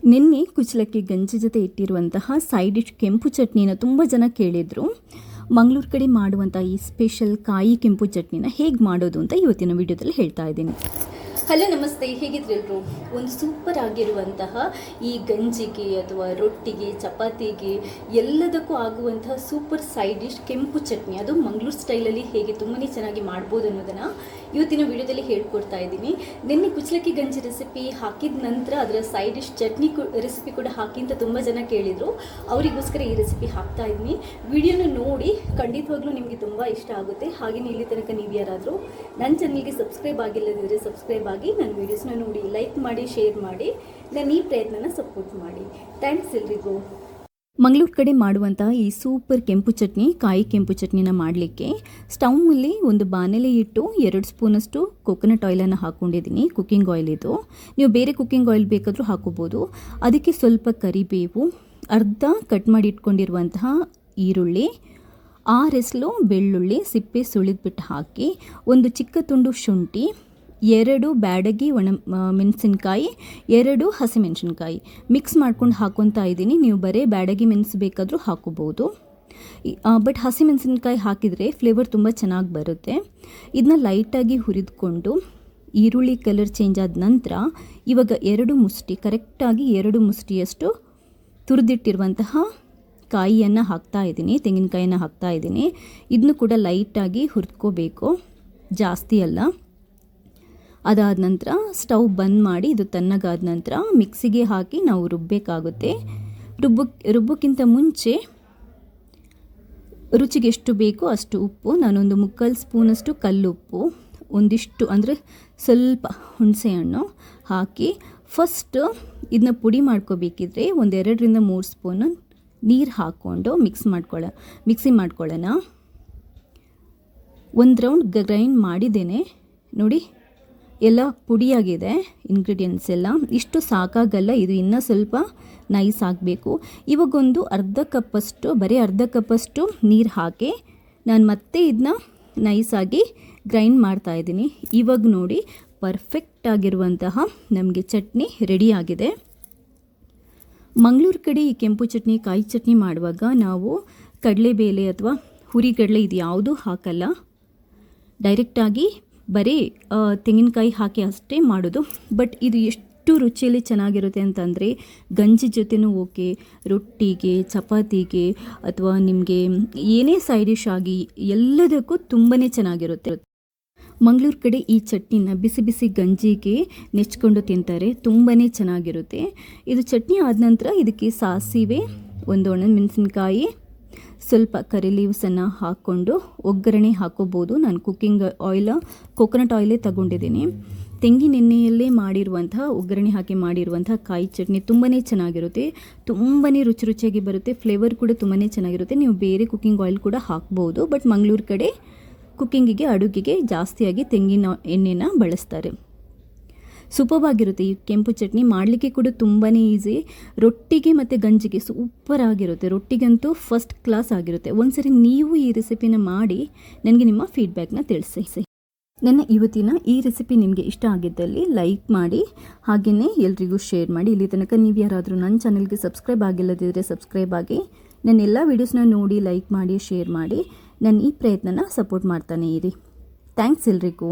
ನಿನ್ನೆ ಕುಚ್ಚಲಕ್ಕಿ ಗಂಜಿ ಜೊತೆ ಇಟ್ಟಿರುವಂತಹ ಸೈಡ್ ಡಿಶ್ ಕೆಂಪು ಚಟ್ನಿನ ತುಂಬ ಜನ ಕೇಳಿದರು. ಮಂಗಳೂರು ಕಡೆ ಮಾಡುವಂಥ ಈ ಸ್ಪೆಷಲ್ ಕಾಯಿ ಕೆಂಪು ಚಟ್ನಿನ ಹೇಗೆ ಮಾಡೋದು ಅಂತ ಇವತ್ತಿನ ವಿಡಿಯೋದಲ್ಲಿ ಹೇಳ್ತಾ ಇದ್ದೀನಿ. ಹಲೋ ನಮಸ್ತೆ, ಹೇಗಿದ್ರು ಎಲ್ಲರೂ? ಒಂದು ಸೂಪರ್ ಆಗಿರುವಂತಹ ಈ ಗಂಜಿಗೆ ಅಥವಾ ರೊಟ್ಟಿಗೆ, ಚಪಾತಿಗೆ ಎಲ್ಲದಕ್ಕೂ ಆಗುವಂತಹ ಸೂಪರ್ ಸೈಡ್ ಡಿಶ್ ಕೆಂಪು ಚಟ್ನಿ, ಅದು ಮಂಗಳೂರು ಸ್ಟೈಲಲ್ಲಿ ಹೇಗೆ ತುಂಬಾ ಚೆನ್ನಾಗಿ ಮಾಡ್ಬೋದು ಅನ್ನೋದನ್ನು ಇವತ್ತಿನ ವಿಡಿಯೋದಲ್ಲಿ ಹೇಳ್ಕೊಡ್ತಾ ಇದ್ದೀನಿ. ನಿನ್ನೆ ಕುಚ್ಚಲಕ್ಕಿ ಗಂಜಿ ರೆಸಿಪಿ ಹಾಕಿದ ನಂತರ ಅದರ ಸೈಡ್ ಡಿಶ್ ಚಟ್ನಿ ರೆಸಿಪಿ ಕೂಡ ಹಾಕಿ ಅಂತ ತುಂಬ ಜನ ಕೇಳಿದರು. ಅವರಿಗೋಸ್ಕರ ಈ ರೆಸಿಪಿ ಹಾಕ್ತಾ ಇದ್ದೀನಿ. ವಿಡಿಯೋನ ನೋಡಿ ಖಂಡಿತವಾಗ್ಲೂ ನಿಮಗೆ ತುಂಬ ಇಷ್ಟ ಆಗುತ್ತೆ. ಹಾಗೆಯೇ ಇಲ್ಲಿ ತನಕ ನೀವು ಯಾರಾದರೂ ನನ್ನ ಚಾನಲ್ಗೆ ಸಬ್ಸ್ಕ್ರೈಬ್ ಆಗಿಲ್ಲದಿದ್ದರೆ ಸಬ್ಸ್ಕ್ರೈಬ್ ಆಗಿ ನನ್ನ ವೀಡಿಯೋಸ್ನ ನೋಡಿ, ಲೈಕ್ ಮಾಡಿ, ಶೇರ್ ಮಾಡಿ, ನನ್ನ ಈ ಪ್ರಯತ್ನನ ಸಪೋರ್ಟ್ ಮಾಡಿ. ಥ್ಯಾಂಕ್ಸ್ ಎಲ್ರಿಗೂ. ಮಂಗಳೂರು ಕಡೆ ಮಾಡುವಂಥ ಈ ಸೂಪರ್ ಕೆಂಪು ಚಟ್ನಿ, ಕಾಯಿ ಕೆಂಪು ಚಟ್ನಿನ ಮಾಡಲಿಕ್ಕೆ ಸ್ಟವ್ನಲ್ಲಿ ಒಂದು ಬಾಣಲೆ ಇಟ್ಟು 2 ಸ್ಪೂನಷ್ಟು ಕೊಕೊನಟ್ ಆಯಿಲನ್ನು ಹಾಕ್ಕೊಂಡಿದ್ದೀನಿ. ಕುಕ್ಕಿಂಗ್ ಆಯಿಲ್ ಇದು, ನೀವು ಬೇರೆ ಕುಕ್ಕಿಂಗ್ ಆಯಿಲ್ ಬೇಕಾದರೂ ಹಾಕೋಬೋದು. ಅದಕ್ಕೆ ಸ್ವಲ್ಪ ಕರಿಬೇವು, ಅರ್ಧ ಕಟ್ ಮಾಡಿ ಇಟ್ಕೊಂಡಿರುವಂತಹ ಈರುಳ್ಳಿ, 6 ಎಸಳು ಬೆಳ್ಳುಳ್ಳಿ ಸಿಪ್ಪೆ ಸುಳಿದ್ಬಿಟ್ಟು ಹಾಕಿ, ಒಂದು ಚಿಕ್ಕ ತುಂಡು ಶುಂಠಿ, 2 ಬ್ಯಾಡಗಿ ಒಣ ಮೆಣಸಿನ್ಕಾಯಿ, 2 ಹಸಿಮೆಣಸಿನ್ಕಾಯಿ ಮಿಕ್ಸ್ ಮಾಡ್ಕೊಂಡು ಹಾಕೊತಾ ಇದ್ದೀನಿ. ನೀವು ಬರೀ ಬ್ಯಾಡಗಿ ಮೆಣಸು ಬೇಕಾದರೂ ಹಾಕೋಬೋದು, ಬಟ್ ಹಸಿಮೆಣಸಿನ್ಕಾಯಿ ಹಾಕಿದರೆ ಫ್ಲೇವರ್ ತುಂಬ ಚೆನ್ನಾಗಿ ಬರುತ್ತೆ. ಇದನ್ನ ಲೈಟಾಗಿ ಹುರಿದುಕೊಂಡು ಈರುಳ್ಳಿ ಕಲರ್ ಚೇಂಜ್ ಆದ ನಂತರ ಇವಾಗ 2 ಮುಷ್ಟಿ, ಕರೆಕ್ಟಾಗಿ 2 ಮುಷ್ಟಿಯಷ್ಟು ತುರಿದಿಟ್ಟಿರುವಂತಹ ಕಾಯಿಯನ್ನು ಹಾಕ್ತಾ ಇದ್ದೀನಿ, ತೆಂಗಿನಕಾಯಿಯನ್ನು ಹಾಕ್ತಾ ಇದ್ದೀನಿ. ಇದನ್ನು ಕೂಡ ಲೈಟಾಗಿ ಹುರಿದ್ಕೋಬೇಕು, ಜಾಸ್ತಿ ಅಲ್ಲ. ಅದಾದ ನಂತರ ಸ್ಟವ್ ಬಂದ್ ಮಾಡಿ ಇದು ತಣ್ಣಗಾದ ನಂತರ ಮಿಕ್ಸಿಗೆ ಹಾಕಿ ನಾವು ರುಬ್ಬಬೇಕಾಗುತ್ತೆ. ರುಬ್ಬೋಕ್ಕಿಂತ ಮುಂಚೆ ರುಚಿಗೆ ಎಷ್ಟು ಬೇಕೋ ಅಷ್ಟು ಉಪ್ಪು, ನಾನೊಂದು 3/4 ಸ್ಪೂನಷ್ಟು ಕಲ್ಲುಪ್ಪು, ಒಂದಿಷ್ಟು ಅಂದರೆ ಸ್ವಲ್ಪ ಹುಣಸೆಹಣ್ಣು ಹಾಕಿ ಫಸ್ಟ್ ಇದನ್ನ ಪುಡಿ ಮಾಡ್ಕೋಬೇಕಿದ್ರೆ 2-3 ಸ್ಪೂನು ನೀರು ಹಾಕ್ಕೊಂಡು ಮಿಕ್ಸಿ ಮಾಡ್ಕೊಳ್ಳೋಣ. ಒಂದು ರೌಂಡ್ ಗ್ರೈಂಡ್ ಮಾಡಿದ್ದೇನೆ ನೋಡಿ, ಎಲ್ಲ ಪುಡಿಯಾಗಿದೆ ಇಂಗ್ರೀಡಿಯೆಂಟ್ಸ್ ಎಲ್ಲ. ಇಷ್ಟು ಸಾಕಾಗಲ್ಲ, ಇದು ಇನ್ನೂ ಸ್ವಲ್ಪ ನೈಸ್ ಆಗಬೇಕು. ಇವಾಗೊಂದು ಬರೀ ಅರ್ಧ ಕಪ್ಪಷ್ಟು ನೀರು ಹಾಕಿ ನಾನು ಮತ್ತೆ ಇದನ್ನ ನೈಸಾಗಿ ಗ್ರೈಂಡ್ ಮಾಡ್ತಾ ಇದ್ದೀನಿ. ಇವಾಗ ನೋಡಿ ಪರ್ಫೆಕ್ಟ್ ಆಗಿರುವಂತಹ ನಮಗೆ ಚಟ್ನಿ ರೆಡಿಯಾಗಿದೆ. ಮಂಗಳೂರು ಕಡೆ ಈ ಕೆಂಪು ಚಟ್ನಿ, ಕಾಯಿ ಚಟ್ನಿ ಮಾಡುವಾಗ ನಾವು ಕಡಲೆಬೇಳೆ ಅಥವಾ ಹುರಿಗಡಲೆ ಇದು ಯಾವುದೂ ಹಾಕಲ್ಲ, ಡೈರೆಕ್ಟಾಗಿ ಬರೀ ತೆಂಗಿನಕಾಯಿ ಹಾಕಿ ಅಷ್ಟೇ ಮಾಡೋದು. ಬಟ್ ಇದು ಎಷ್ಟು ರುಚಿಯಲ್ಲಿ ಚೆನ್ನಾಗಿರುತ್ತೆ ಅಂತಂದರೆ ಗಂಜಿ ಜೊತೆನೂ ಓಕೆ, ರೊಟ್ಟಿಗೆ, ಚಪಾತಿಗೆ ಅಥವಾ ನಿಮಗೆ ಏನೇ ಸೈಡ್ ಡಿಶ್ ಆಗಿ ಎಲ್ಲದಕ್ಕೂ ತುಂಬಾ ಚೆನ್ನಾಗಿರುತ್ತೆ. ಮಂಗಳೂರು ಕಡೆ ಈ ಚಟ್ನಿನ ಬಿಸಿ ಬಿಸಿ ಗಂಜಿಗೆ ನೆಚ್ಕೊಂಡು ತಿಂತಾರೆ, ತುಂಬಾ ಚೆನ್ನಾಗಿರುತ್ತೆ. ಇದು ಚಟ್ನಿ ಆದ ನಂತರ ಇದಕ್ಕೆ ಸಾಸಿವೆ, 1 ಒಣಮೆಣಸಿನ್ಕಾಯಿ, ಸ್ವಲ್ಪ ಕರಿ ಲೀವ್ಸನ್ನು ಹಾಕ್ಕೊಂಡು ಒಗ್ಗರಣೆ ಹಾಕೋಬೋದು. ನಾನು ಕುಕ್ಕಿಂಗ್ ಆಯಿಲ್ ಕೊಕೊನಟ್ ಆಯಿಲೇ ತಗೊಂಡಿದ್ದೀನಿ. ತೆಂಗಿನ ಎಣ್ಣೆಯಲ್ಲೇ ಮಾಡಿರುವಂತಹ ಒಗ್ಗರಣೆ ಹಾಕಿ ಮಾಡಿರುವಂತಹ ಕಾಯಿ ಚಟ್ನಿ ತುಂಬಾ ಚೆನ್ನಾಗಿರುತ್ತೆ, ತುಂಬಾ ರುಚಿಯಾಗಿ ಬರುತ್ತೆ. ಫ್ಲೇವರ್ ಕೂಡ ತುಂಬಾ ಚೆನ್ನಾಗಿರುತ್ತೆ. ನೀವು ಬೇರೆ ಕುಕ್ಕಿಂಗ್ ಆಯಿಲ್ ಕೂಡ ಹಾಕ್ಬೋದು, ಬಟ್ ಮಂಗಳೂರು ಕಡೆ ಕುಕ್ಕಿಂಗಿಗೆ, ಅಡುಗೆಗೆ ಜಾಸ್ತಿಯಾಗಿ ತೆಂಗಿನ ಎಣ್ಣೆನ ಬಳಸ್ತಾರೆ. ಸೂಪರ್ ಆಗಿರುತ್ತೆ ಈ ಕೆಂಪು ಚಟ್ನಿ, ಮಾಡಲಿಕ್ಕೆ ಕೂಡ ತುಂಬಾ ಈಸಿ. ರೊಟ್ಟಿಗೆ ಮತ್ತು ಗಂಜಿಗೆ ಸೂಪರ್ ಆಗಿರುತ್ತೆ, ರೊಟ್ಟಿಗಂತೂ ಫಸ್ಟ್ ಕ್ಲಾಸ್ ಆಗಿರುತ್ತೆ. ಒಂದ್ಸರಿ ನೀವು ಈ ರೆಸಿಪಿನ ಮಾಡಿ ನನಗೆ ನಿಮ್ಮ ಫೀಡ್ಬ್ಯಾಕ್ನ ತಿಳಿಸಿ. ನನ್ನ ಇವತ್ತಿನ ಈ ರೆಸಿಪಿ ನಿಮಗೆ ಇಷ್ಟ ಆಗಿದ್ದಲ್ಲಿ ಲೈಕ್ ಮಾಡಿ, ಹಾಗೆಯೇ ಎಲ್ರಿಗೂ ಶೇರ್ ಮಾಡಿ. ಇಲ್ಲಿ ತನಕ ನೀವು ಯಾರಾದರೂ ನನ್ನ ಚಾನಲ್ಗೆ ಸಬ್ಸ್ಕ್ರೈಬ್ ಆಗಿಲ್ಲದಿದ್ದರೆ ಸಬ್ಸ್ಕ್ರೈಬ್ ಆಗಿ, ನನ್ನ ಎಲ್ಲ ವೀಡಿಯೋಸ್ನ ನೋಡಿ, ಲೈಕ್ ಮಾಡಿ, ಶೇರ್ ಮಾಡಿ, ನನ್ನ ಈ ಪ್ರಯತ್ನನ ಸಪೋರ್ಟ್ ಮಾಡ್ತಾನೆ ಇರಿ. ಥ್ಯಾಂಕ್ಸ್ ಎಲ್ರಿಗೂ.